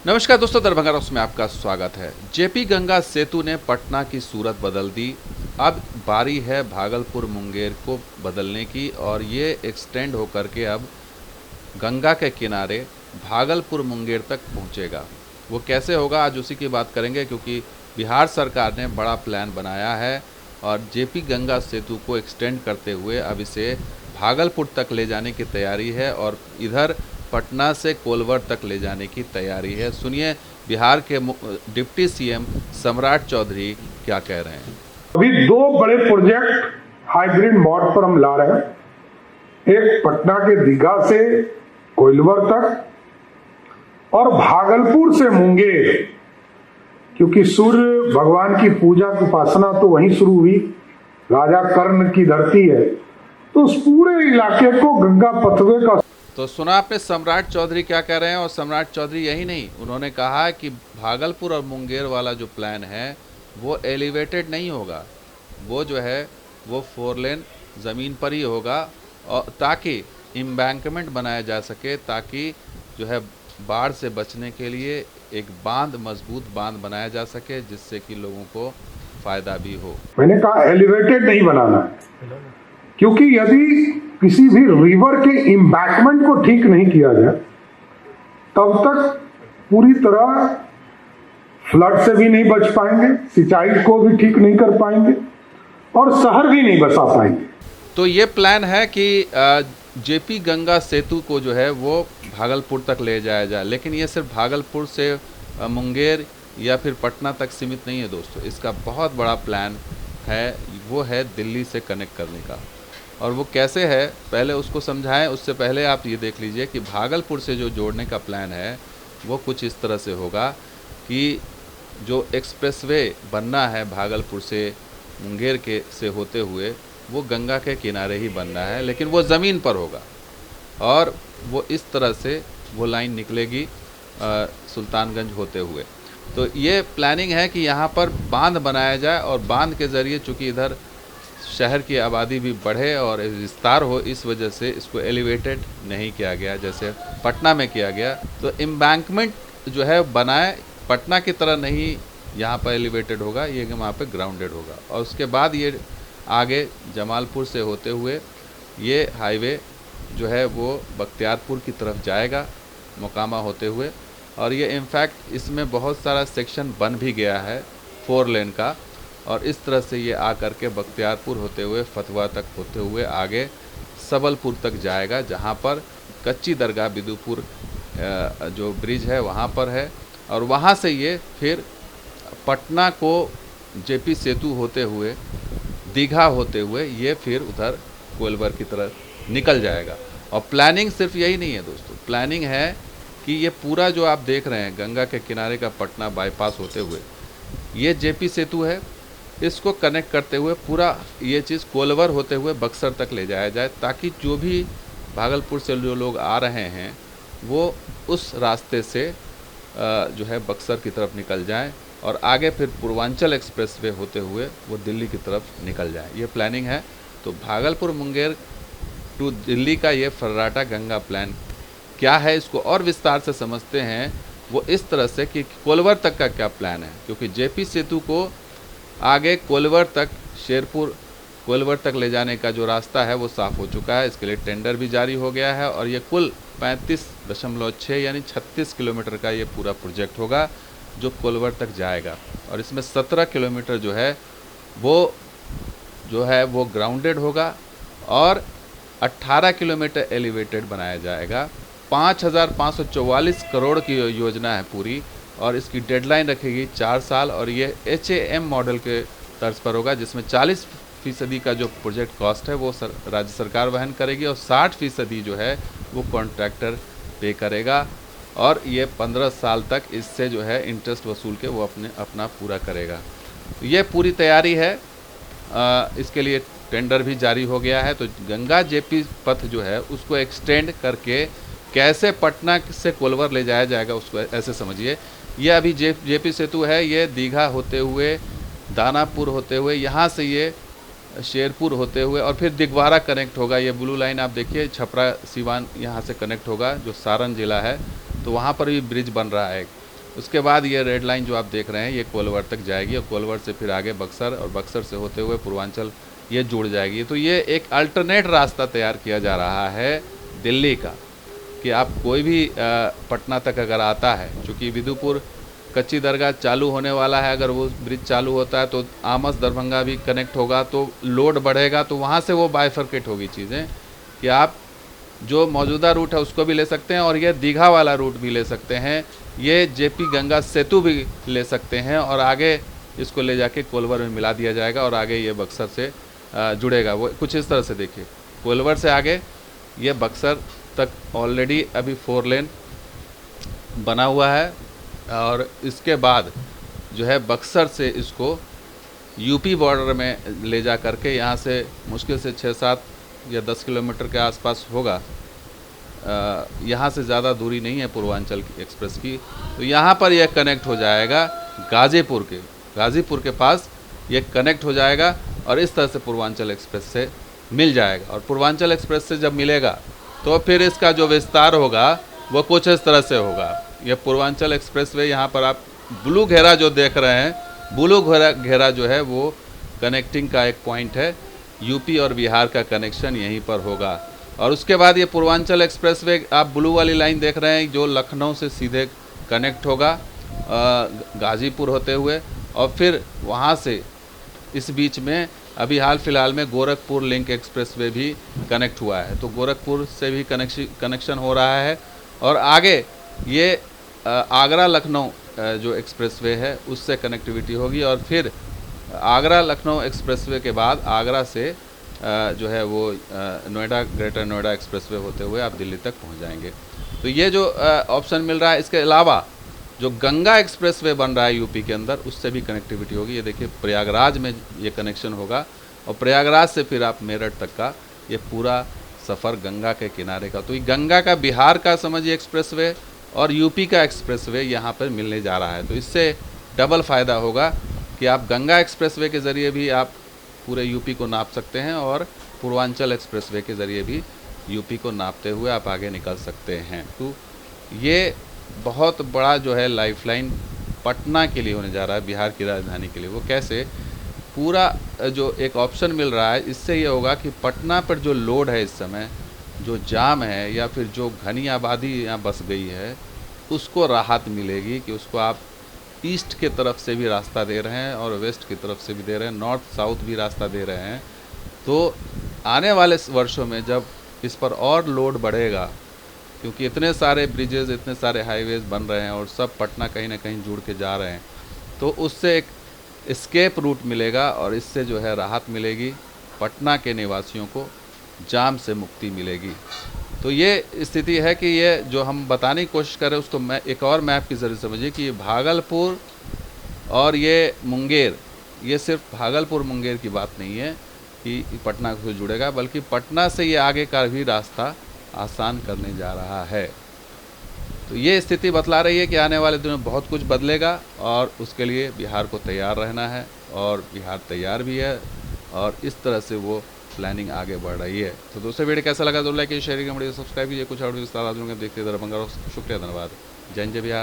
नमस्कार दोस्तों, दरभंगा रॉक्स में आपका स्वागत है। जेपी गंगा सेतु ने पटना की सूरत बदल दी। अब बारी है भागलपुर मुंगेर को बदलने की और ये एक्सटेंड होकर के अब गंगा के किनारे भागलपुर मुंगेर तक पहुंचेगा। वो कैसे होगा, आज उसी की बात करेंगे, क्योंकि बिहार सरकार ने बड़ा प्लान बनाया है और जेपी गंगा सेतु को एक्सटेंड करते हुए अब इसे भागलपुर तक ले जाने की तैयारी है और इधर पटना से कोलवर तक ले जाने की तैयारी है। सुनिए बिहार के डिप्टी सीएम सम्राट चौधरी क्या कह रहे हैं। अभी दो बड़े प्रोजेक्ट हाइब्रिड मोड पर हम ला रहे हैं। एक पटना के दीघा से कोइलवर तक और भागलपुर से मुंगेर, क्योंकि सूर्य भगवान की पूजा की उपासना तो वहीं शुरू हुई, राजा कर्ण की धरती है, तो उस पूरे इलाके को गंगा पथवे का। तो सुना आपने सम्राट चौधरी क्या कह रहे हैं। और सम्राट चौधरी यही नहीं, उन्होंने कहा कि भागलपुर और मुंगेर वाला जो प्लान है वो एलिवेटेड नहीं होगा, वो जो है वो 4 लेन ज़मीन पर ही होगा, और ताकि एम्बैंकमेंट बनाया जा सके, ताकि जो है बाढ़ से बचने के लिए एक बांध, मजबूत बांध बनाया जा सके, जिससे कि लोगों को फ़ायदा भी हो। मैंने कहा एलिवेटेड नहीं बनाना है, क्योंकि यदि किसी भी रिवर के एम्बैंकमेंट को ठीक नहीं किया जाए तब तक पूरी तरह फ्लड से भी नहीं बच पाएंगे, सिंचाई को भी ठीक नहीं कर पाएंगे और शहर भी नहीं बसा पाएंगे। तो ये प्लान है कि जेपी गंगा सेतु को जो है वो भागलपुर तक ले जाया जाए, लेकिन ये सिर्फ भागलपुर से मुंगेर या फिर पटना तक सीमित नहीं है दोस्तों। इसका बहुत बड़ा प्लान है, वो है दिल्ली से कनेक्ट करने का। और वो कैसे है पहले उसको समझाएं, उससे पहले आप ये देख लीजिए कि भागलपुर से जो जोड़ने का प्लान है वो कुछ इस तरह से होगा कि जो एक्सप्रेसवे बनना है भागलपुर से मुंगेर के से होते हुए, वो गंगा के किनारे ही बनना है, लेकिन वो ज़मीन पर होगा और वो इस तरह से वो लाइन निकलेगी सुल्तानगंज होते हुए। तो ये प्लानिंग है कि यहाँ पर बांध बनाया जाए और बांध के ज़रिए, चूँकि इधर शहर की आबादी भी बढ़े और विस्तार हो, इस वजह से इसको एलिवेटेड नहीं किया गया जैसे पटना में किया गया। तो एम्बैंकमेंट जो है बनाए, पटना की तरह नहीं यहाँ पर एलिवेटेड होगा, ये वहाँ पे ग्राउंडेड होगा। और उसके बाद ये आगे जमालपुर से होते हुए ये हाईवे जो है वो बख्तियारपुर की तरफ जाएगा, मोकामा होते हुए। और ये इनफैक्ट इसमें बहुत सारा सेक्शन बन भी गया है 4 लेन का, और इस तरह से ये आकर के बख्तियारपुर होते हुए फतवा तक होते हुए आगे सबलपुर तक जाएगा, जहाँ पर कच्ची दरगाह बिदुपुर जो ब्रिज है वहाँ पर है। और वहाँ से ये फिर पटना को जेपी सेतु होते हुए दीघा होते हुए ये फिर उधर कोलवर की तरफ निकल जाएगा। और प्लानिंग सिर्फ यही नहीं है दोस्तों, प्लानिंग है कि ये पूरा जो आप देख रहे हैं गंगा के किनारे का पटना बाईपास होते हुए ये जेपी सेतु है, इसको कनेक्ट करते हुए पूरा ये चीज़ कोलवर होते हुए बक्सर तक ले जाया जाए, ताकि जो भी भागलपुर से जो लोग आ रहे हैं वो उस रास्ते से जो है बक्सर की तरफ निकल जाएं और आगे फिर पूर्वांचल एक्सप्रेसवे होते हुए वो दिल्ली की तरफ निकल जाएं। ये प्लानिंग है। तो भागलपुर मुंगेर टू दिल्ली का ये फर्राटा गंगा प्लान क्या है, इसको और विस्तार से समझते हैं। वो इस तरह से कि कोलवर तक का क्या प्लान है, क्योंकि जेपी सेतु को आगे कोलवर तक, शेरपुर कोलवर तक ले जाने का जो रास्ता है वो साफ़ हो चुका है। इसके लिए टेंडर भी जारी हो गया है और ये कुल 35.6 यानी 36 किलोमीटर का ये पूरा प्रोजेक्ट होगा जो कोलवर तक जाएगा। और इसमें 17 किलोमीटर जो है वो ग्राउंडेड होगा और 18 किलोमीटर एलिवेटेड बनाया जाएगा। 5,544 करोड़ की योजना है पूरी, और इसकी डेडलाइन रखेगी 4 साल। और ये HAM मॉडल के तर्ज पर होगा, जिसमें 40% का जो प्रोजेक्ट कॉस्ट है वो राज्य सरकार वहन करेगी और 60% जो है वो कॉन्ट्रैक्टर पे करेगा। और ये 15 साल तक इससे जो है इंटरेस्ट वसूल के वो अपना पूरा करेगा। तो ये पूरी तैयारी है। इसके लिए टेंडर भी जारी हो गया है। तो गंगा जेपी पथ जो है उसको एक्सटेंड करके कैसे पटना से कोलवर ले जाया जाएगा, उसको ऐसे समझिए। ये अभी जेपी सेतु है, ये दीघा होते हुए, दानापुर होते हुए, यहाँ से ये शेरपुर होते हुए और फिर दिगवारा कनेक्ट होगा। ये ब्लू लाइन आप देखिए, छपरा सिवान यहाँ से कनेक्ट होगा, जो सारण जिला है, तो वहाँ पर भी ब्रिज बन रहा है। उसके बाद ये रेड लाइन जो आप देख रहे हैं ये कोलवर तक जाएगी और कोलवर से फिर आगे बक्सर और बक्सर से होते हुए पूर्वांचल ये जुड़ जाएगी। तो ये एक अल्टरनेट रास्ता तैयार किया जा रहा है दिल्ली का कि आप कोई भी पटना तक अगर आता है, चूँकि विदुपुर कच्ची दरगाह चालू होने वाला है, अगर वो ब्रिज चालू होता है तो आमस दरभंगा भी कनेक्ट होगा, तो लोड बढ़ेगा, तो वहाँ से वो बाइफरकेट होगी चीज़ें कि आप जो मौजूदा रूट है उसको भी ले सकते हैं और ये दीघा वाला रूट भी ले सकते हैं, ये जेपी गंगा सेतु भी ले सकते हैं और आगे इसको ले जाके कोलवर में मिला दिया जाएगा और आगे ये बक्सर से जुड़ेगा। वो कुछ इस तरह से देखिए, कोलवर से आगे ये बक्सर तक ऑलरेडी अभी 4 लेन बना हुआ है और इसके बाद जो है बक्सर से इसको यूपी बॉर्डर में ले जा करके यहाँ से मुश्किल से 6-7 या 10 किलोमीटर के आसपास होगा, यहाँ से ज़्यादा दूरी नहीं है पूर्वांचल एक्सप्रेस की। तो यहाँ पर यह कनेक्ट हो जाएगा गाज़ीपुर के पास ये कनेक्ट हो जाएगा और इस तरह से पूर्वांचल एक्सप्रेस से मिल जाएगा। और पूर्वांचल एक्सप्रेस से जब मिलेगा तो फिर इसका जो विस्तार होगा वो कुछ इस तरह से होगा। ये पूर्वांचल एक्सप्रेस वे, यहाँ पर आप ब्लू घेरा जो देख रहे हैं, ब्लू घेरा जो है वो कनेक्टिंग का एक पॉइंट है, यूपी और बिहार का कनेक्शन यहीं पर होगा। और उसके बाद ये पूर्वांचल एक्सप्रेस वे आप ब्लू वाली लाइन देख रहे हैं जो लखनऊ से सीधे कनेक्ट होगा गाज़ीपुर होते हुए, और फिर वहाँ से इस बीच में अभी हाल फिलहाल में गोरखपुर लिंक एक्सप्रेस वे भी कनेक्ट हुआ है, तो गोरखपुर से भी कनेक्शन हो रहा है। और आगे ये आगरा लखनऊ जो एक्सप्रेस वे है उससे कनेक्टिविटी होगी और फिर आगरा लखनऊ एक्सप्रेसवे के बाद आगरा से जो है वो नोएडा, ग्रेटर नोएडा एक्सप्रेसवे होते हुए आप दिल्ली तक पहुंच जाएंगे। तो ये जो ऑप्शन मिल रहा है, इसके अलावा जो गंगा एक्सप्रेसवे बन रहा है यूपी के अंदर उससे भी कनेक्टिविटी होगी। ये देखिए प्रयागराज में ये कनेक्शन होगा और प्रयागराज से फिर आप मेरठ तक का ये पूरा सफ़र गंगा के किनारे का। तो ये गंगा का बिहार का समझिए एक्सप्रेसवे और यूपी का एक्सप्रेसवे यहाँ पर मिलने जा रहा है। तो इससे डबल फ़ायदा होगा कि आप गंगा एक्सप्रेसवे के ज़रिए भी आप पूरे यूपी को नाप सकते हैं और पूर्वांचल एक्सप्रेसवे के ज़रिए भी यूपी को नापते हुए आप आगे निकल सकते हैं। तो ये बहुत बड़ा जो है लाइफलाइन पटना के लिए होने जा रहा है, बिहार की राजधानी के लिए। वो कैसे, पूरा जो एक ऑप्शन मिल रहा है इससे ये होगा कि पटना पर जो लोड है इस समय, जो जाम है या फिर जो घनी आबादी यहाँ बस गई है, उसको राहत मिलेगी कि उसको आप ईस्ट के तरफ से भी रास्ता दे रहे हैं और वेस्ट की तरफ से भी दे रहे हैं, नॉर्थ साउथ भी रास्ता दे रहे हैं। तो आने वाले वर्षों में जब इस पर और लोड बढ़ेगा, क्योंकि इतने सारे ब्रिजेज़, इतने सारे हाईवेज़ बन रहे हैं और सब पटना कहीं ना कहीं जुड़ के जा रहे हैं, तो उससे एक एस्केप रूट मिलेगा और इससे जो है राहत मिलेगी, पटना के निवासियों को जाम से मुक्ति मिलेगी। तो ये स्थिति है कि ये जो हम बताने की कोशिश कर रहे हैं उसको मैं एक और मैप के ज़रिए समझिए कि ये भागलपुर और ये मुंगेर, ये सिर्फ भागलपुर मुंगेर की बात नहीं है कि पटना से जुड़ेगा, बल्कि पटना से ये आगे का भी रास्ता आसान करने जा रहा है। तो ये स्थिति बतला रही है कि आने वाले दिनों में बहुत कुछ बदलेगा और उसके लिए बिहार को तैयार रहना है और बिहार तैयार भी है और इस तरह से वो प्लानिंग आगे बढ़ रही है। तो दोस्तों वीडियो कैसा लगा तो लाइक कीजिए, शेयर कीजिए, सब्सक्राइब कीजिए। कुछ और विस्तार देखते दरभंगा। शुक्रिया, धन्यवाद। जय हिंद, जय बिहार।